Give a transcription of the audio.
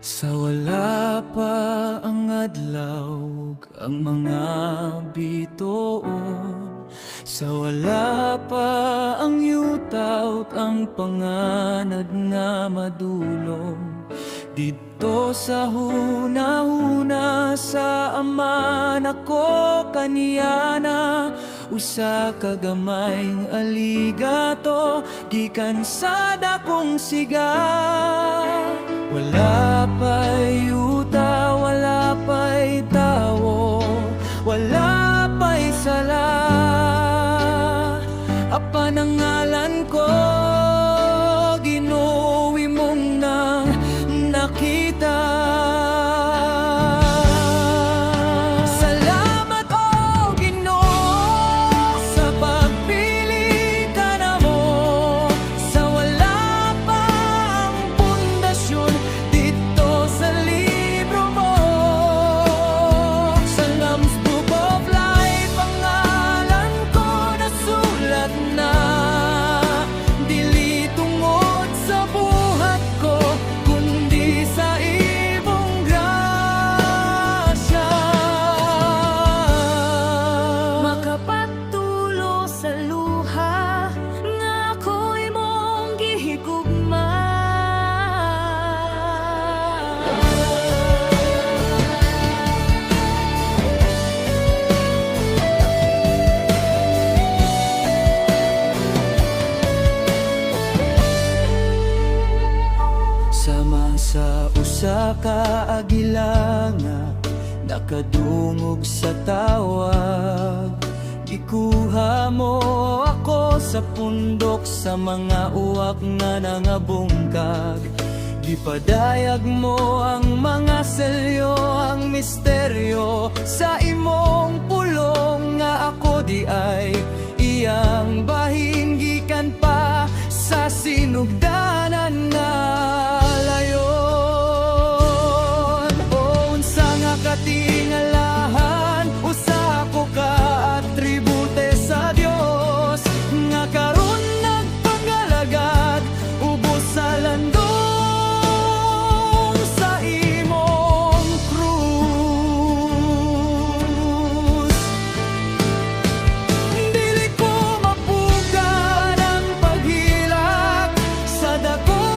Sa wala pa ang adlaw ang mga bituon, sa wala pa ang yutaw ang panganad nga madulong. Dito sa hunahuna sa ama nako kaniyana, usa ka gamayng aligato gikan sa dakong siga. Wala pa'y yuta, wala pa'y tawo, wala pa'y sala. Apan ang ngalan ko, ginuwi mong nang nakita. Salamat o Ginoo sa pagpili ka namo, sa wala pa ang pundasyon dito sa libro mo. Sa Lamb's Book of Life ang ngalan ko nasulat na, dili tungod sa buhat ko kundi sa imong grasya. Makapagtulo sa luha nga ako'y mong gihigugma. Sama sa usa ka agila nga nakadungog sa tawag, ikuha mo ako sa pundok sa mga uwak nga nangabungkag. Gipadayag mo ang mga selyo, ang misteryo sa imong pulong nga ako di ay iyang bahin gikan pa sa sinugdan.